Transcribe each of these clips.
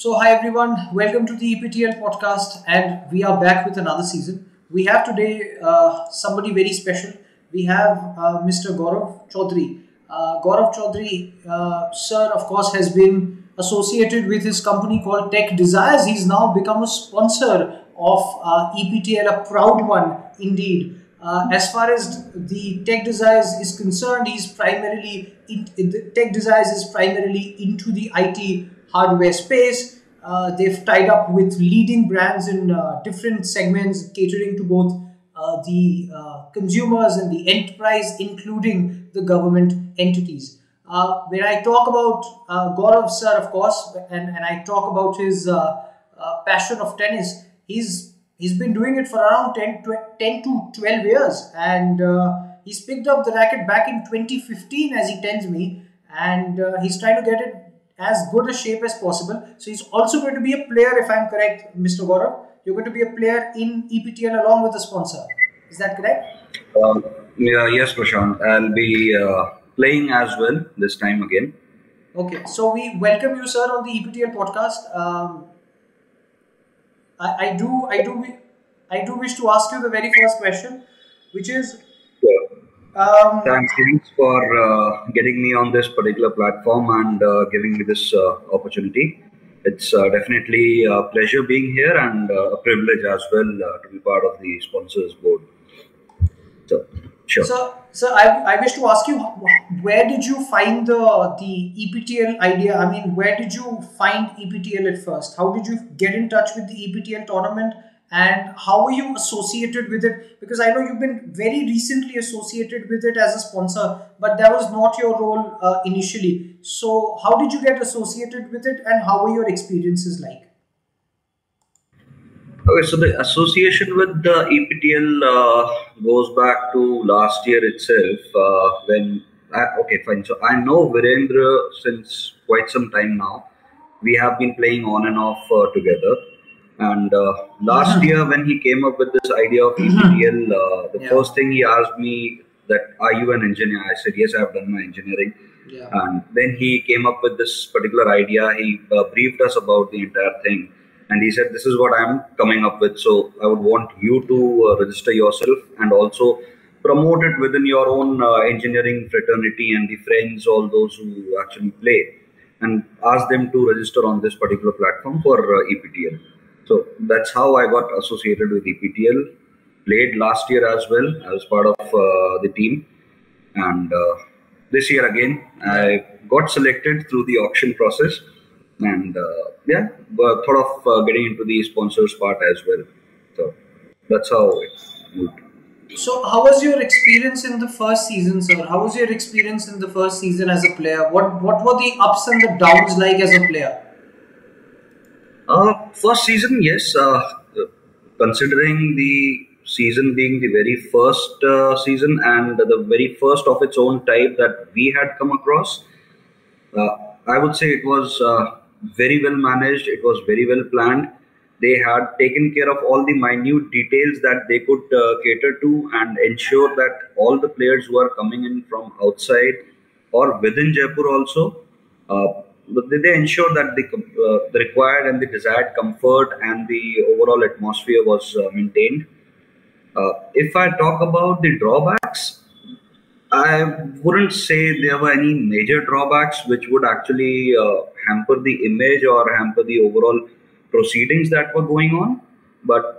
Hi everyone, welcome to the EPTL Podcast, and we are back with another season. We have today somebody very special. We have Mr. Gaurav Choudhary. Gaurav Choudhary, sir, of course, has been associated with his company called Tech Desires. He's now become a sponsor of EPTL, a proud one indeed. As far as the Tech Desires is concerned, the Tech Desires is primarily into the IT hardware space. They've tied up with leading brands in different segments, catering to both the consumers and the enterprise, including the government entities. When I talk about Gaurav sir, of course, and I talk about his passion of tennis, he's been doing it for around 10 to 12 years, and he's picked up the racket back in 2015, as he tells me, and he's trying to get it as good a shape as possible. So he's also going to be a player, if I'm correct, Mr. Gaurav. You're going to be a player in EPTL along with a sponsor. Is that correct? Uh, yes, Prashant. I'll be playing as well this time again. Okay, so we welcome you, sir, on the EPTL podcast. I do wish to ask you the very first question, which is, Yeah. um, Thanks for getting me on this particular platform and giving me this opportunity. It's definitely a pleasure being here and a privilege as well to be part of the sponsors board. So, sure. I wish to ask you, where did you find the EPTL idea? I mean, where did you find EPTL at first? How did you get in touch with the EPTL tournament, and how were you associated with it? Because I know you've been very recently associated with it as a sponsor, but that was not your role initially. So, how did you get associated with it, and how were your experiences like? Okay, so the association with the EPTL goes back to last year itself. Okay, fine. So I know Virendra since quite some time now. We have been playing on and off together. And last year, when he came up with this idea of EPTL, the Yeah. first thing he asked me that, "Are you an engineer?" I said, "Yes, I have done my engineering." Yeah. And then he came up with this particular idea. He briefed us about the entire thing, and he said, "This is what I'm coming up with. So I would want you to register yourself and also promote it within your own engineering fraternity and the friends, all those who actually play, and ask them to register on this particular platform for EPTL." So that's how I got associated with EPTL. Played last year as well. I was part of the team, and this year again I got selected through the auction process, and yeah, but thought of getting into the sponsors part as well. So that's how it moved. So, how was your experience in the first season, sir? How was your experience in the first season as a player? What were the ups and the downs like as a player? First season, yes. Considering the season being the very first season and the very first of its own type that we had come across, uh, I would say it was very well managed. It was very well planned. They had taken care of all the minute details that they could cater to and ensure that all the players who are coming in from outside or within Jaipur also, they ensure that the required and the desired comfort and the overall atmosphere was maintained. If I talk about the drawbacks, I wouldn't say there were any major drawbacks which would actually hamper the image or hamper the overall proceedings that were going on. But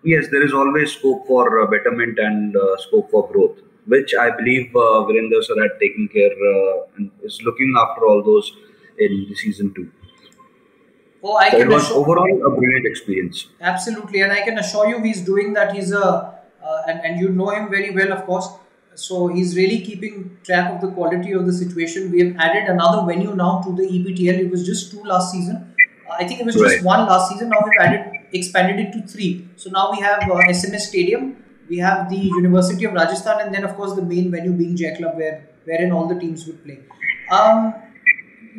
yes, there is always scope for betterment and scope for growth, which I believe Virendra sir had taken care and is looking after all those in the season two. Oh, I So it can was assure. overall a brilliant experience. Absolutely, and I can assure you, he's doing that. He's a and you know him very well, of course. So he's really keeping track of the quality of the situation. We have added another venue now to the EPTL. It was just two last season. I think it was just Right. one last season. Now we've expanded it to three. So now we have SMS Stadium. We have the University of Rajasthan, and then of course the main venue being J Club, wherein all the teams would play. Um,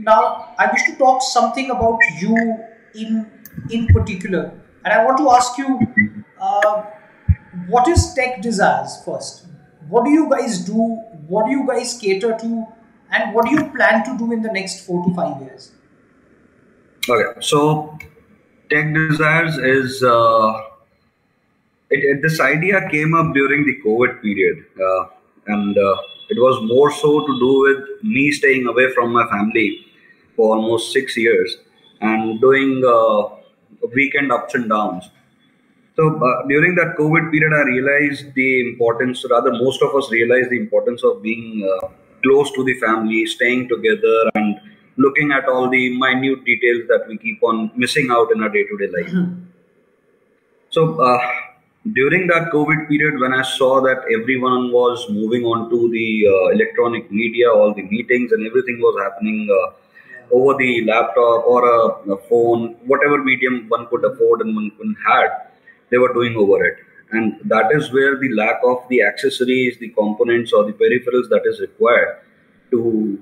Now, I wish to talk something about you in particular, and I want to ask you, uh, what is Tech Desires first? What do you guys do? What do you guys cater to? And what do you plan to do in the next 4 to 5 years? Okay, so Tech Desires is this idea came up during the COVID period, and it was more so to do with me staying away from my family for almost 6 years and doing weekend ups and downs. So during that COVID period, I realized the importance, rather, most of us realized the importance of being close to the family, staying together, and looking at all the minute details that we keep on missing out in our day to day life. So during that COVID period, when I saw that everyone was moving on to the electronic media, all the meetings and everything was happening over the laptop or a phone, whatever medium one could afford and one had, they were doing over it. And that is where the lack of the accessories, the components, or the peripherals that is required to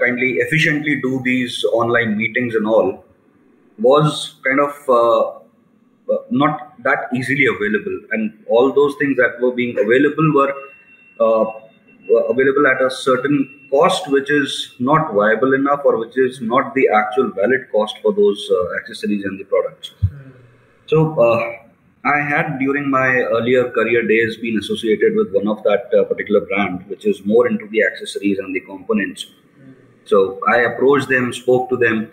kindly efficiently do these online meetings and all was kind of not that easily available, and all those things that were being available uh, were available at a certain cost which is not viable enough, or which is not the actual valid cost for those accessories and the products. So I had during my earlier career days been associated with one of that particular brand which is more into the accessories and the components. So I approached them, spoke to them.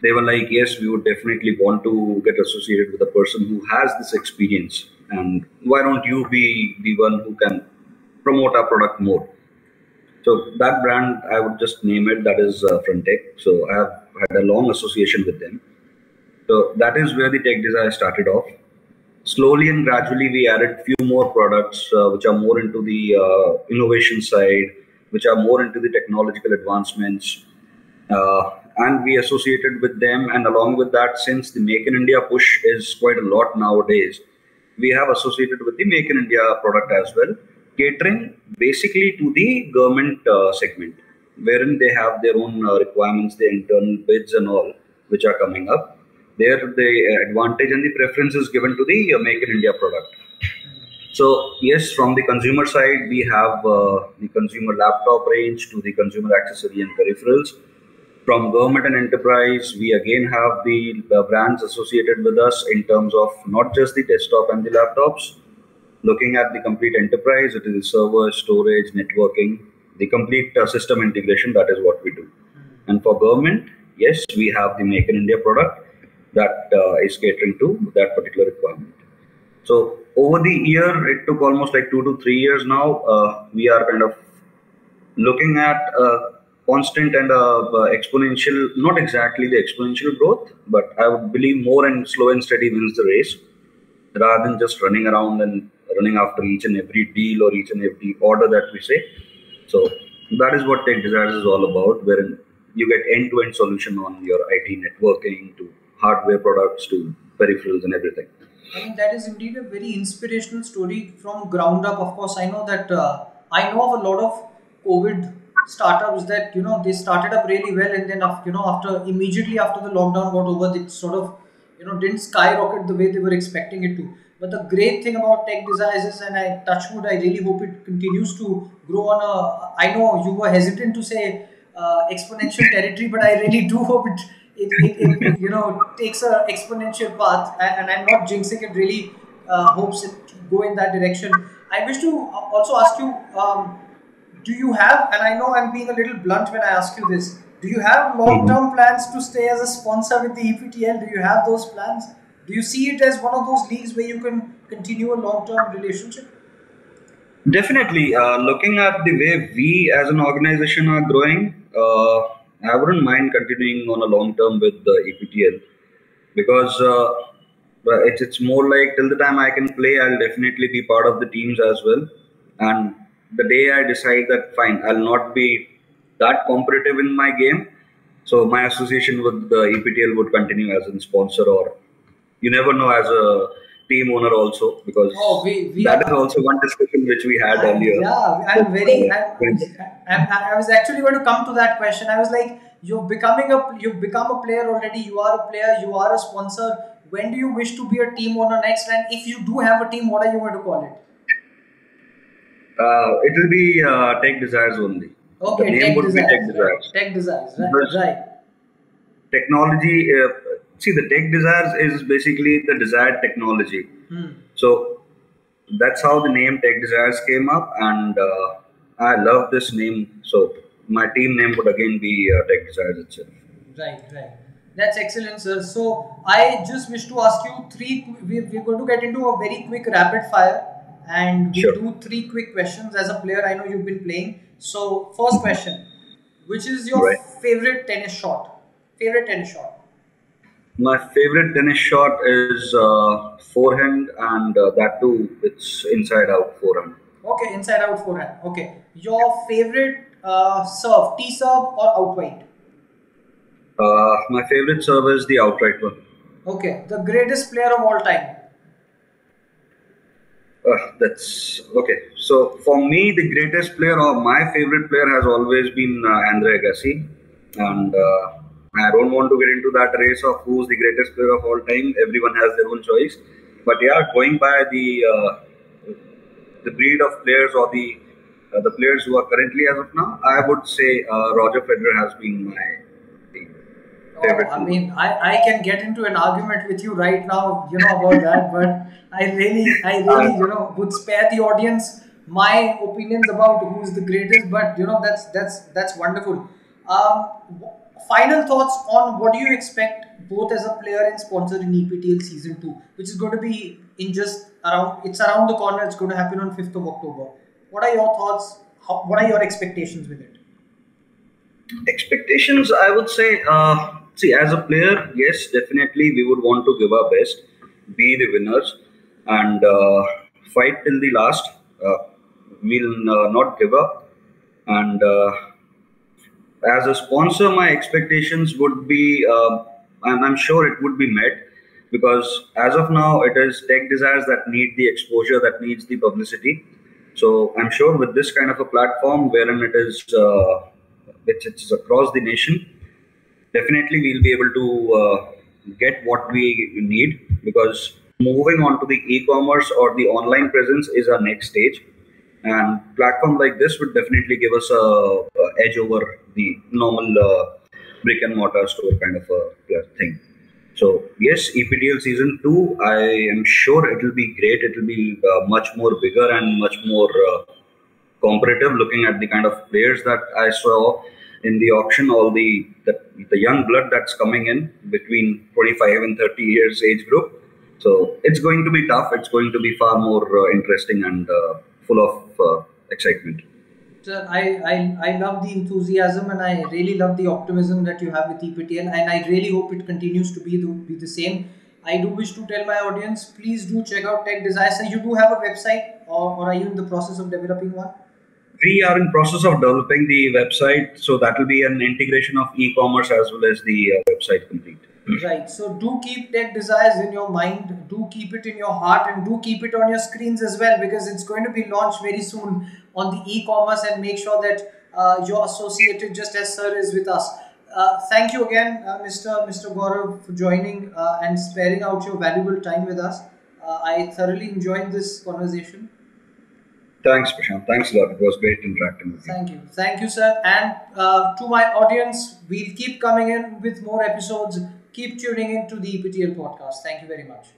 They were like, yes, we would definitely want to get associated with a person who has this experience. And why don't you be the one who can promote our product more? So that brand, I would just name it, that is Frontech. So I have had a long association with them. So that is where the Tech Desire started off. Slowly and gradually, we added few more products which are more into the innovation side, which are more into the technological advancements, and we associated with them. And along with that, since the Make in India push is quite a lot nowadays, we have associated with the Make in India product as well, catering basically to the government segment, wherein they have their own requirements, their internal bids and all, which are coming up. There, the advantage and the preference is given to the Make in India product. So yes, from the consumer side, we have the consumer laptop range to the consumer accessory and peripherals. From government and enterprise, we again have the brands associated with us in terms of not just the desktop and the laptops. Looking at the complete enterprise, it is server, storage, networking, the complete system integration. That is what we do. And for government, yes, we have the Make in India product that is catering to that particular requirement. So over the year, it took almost like 2 to 3 years now. We are kind of looking at constant and exponential, not exactly the exponential growth, but I would believe more and slow and steady wins the race, rather than just running around and running after each and every deal or each and every order that we say. So that is what Tech Desires is all about, wherein you get end-to-end solution on your IT networking to hardware products to peripherals and everything. I mean, that is indeed a very inspirational story from ground up. Of course, I know that I know of a lot of COVID startups that they started up really well, and then after immediately after the lockdown got over, they sort of didn't skyrocket the way they were expecting it to. But the great thing about Tech Desires is, and I touch wood, I really hope it continues to grow on a. I know you were hesitant to say exponential territory, but I really do hope it takes a exponential path, and I'm not jinxing it. Really hopes it go in that direction. I wish to also ask you, do you have, and I know I'm being a little blunt when I ask you this, do you have Mhm. long-term plans to stay as a sponsor with the EPTL? Do you have those plans? Do you see it as one of those leagues where you can continue a long-term relationship? Definitely, looking at the way we as an organization are growing, I wouldn't mind continuing on a long term with the EPTL, because well, it's more like till the time I can play, I'll definitely be part of the teams as well. And the day I decide that fine, I'll not be that competitive in my game, so my association with the EPTL would continue as a sponsor, or you never know, as a team owner also, Oh, because we that is are. also one discussion which we had earlier. Yeah, I'm With, very. with- I was actually going to come to that question. I was like, you've become a player already. You are a player. You are a sponsor. When do you wish to be a team owner next? And if you do have a team, what are you going to call it? it will be Tech Desires only. The Okay, name tech would be Tech desires, right? Desires, Tech desires, right? because Right. technology. See, the tech desires is basically the desired technology. So that's how the name Tech Desires came up, and I love this name. So my team name would again be Tech Desires itself. Right, right. That's excellent, sir. So I just wish to ask you three. We're going to get into a very quick rapid fire, and we'll Sure. do three quick questions. As a player, I know you've been playing. So first question: which is your Right. favorite tennis shot? Favorite tennis shot? My favorite tennis shot is forehand, and that too, it's inside out forehand. Okay, inside out forehand. Okay, your favorite serve, T serve or outright? My favorite serve is the outright one. Okay, the greatest player of all time. That's okay. So for me, the greatest player or my favorite player has always been Andre Agassi, and I don't want to get into that race of who's the greatest player of all time. Everyone has their own choice, but yeah, going by the breed of players or the players who are currently as of now, I would say Roger Federer has been my Oh, favorite I player. mean, I can get into an argument with you right now, about that, but I really, would spare the audience my opinions about who's the greatest. But that's wonderful. Final thoughts on what do you expect both as a player and sponsor in EPTL season 2, which is going to be in just around. It's around the corner. It's going to happen on 5th of October. What are your thoughts? What are your expectations with it? Expectations, I would say, see, as a player, yes, definitely we would want to give our best, be the winners, and fight till the last. Uh, we'll not give up. And as a sponsor, my expectations would be, and I'm sure it would be met, because as of now, it is Tech Desires that need the exposure, that needs the publicity. So I'm sure with this kind of a platform, wherein it is, it's across the nation, definitely we'll be able to get what we need, because moving on to the e-commerce or the online presence is our next stage, and platform like this would definitely give us a edge over the normal brick and mortar store kind of a thing. So yes, EPTL season 2, I am sure it will be great. It will be much more bigger and much more competitive, looking at the kind of players that I saw in the auction, all the young blood that's coming in between 25 and 30 years age group. So it's going to be tough. It's going to be far more interesting and full of excitement. Sir, I love the enthusiasm and I really love the optimism that you have with EPTL, and I really hope it continues to be the same. I do wish to tell my audience, please do check out Tech Desires. So you do have a website, or are you in the process of developing one? We are in process of developing the website, so that will be an integration of e-commerce as well as the website complete. Right. So do keep Tech Desires in your mind, do keep it in your heart, and do keep it on your screens as well, because it's going to be launched very soon on the e-commerce, and make sure that you're associated just as Sir is with us. Thank you again, Mr. Gaurav, for joining and sparing out your valuable time with us. I thoroughly enjoyed this conversation. Thanks, Prashant. Thanks a lot. It was great interacting with you. Thank you, sir. And to my audience, we'll keep coming in with more episodes. Keep tuning in to the EPTL podcast. Thank you very much.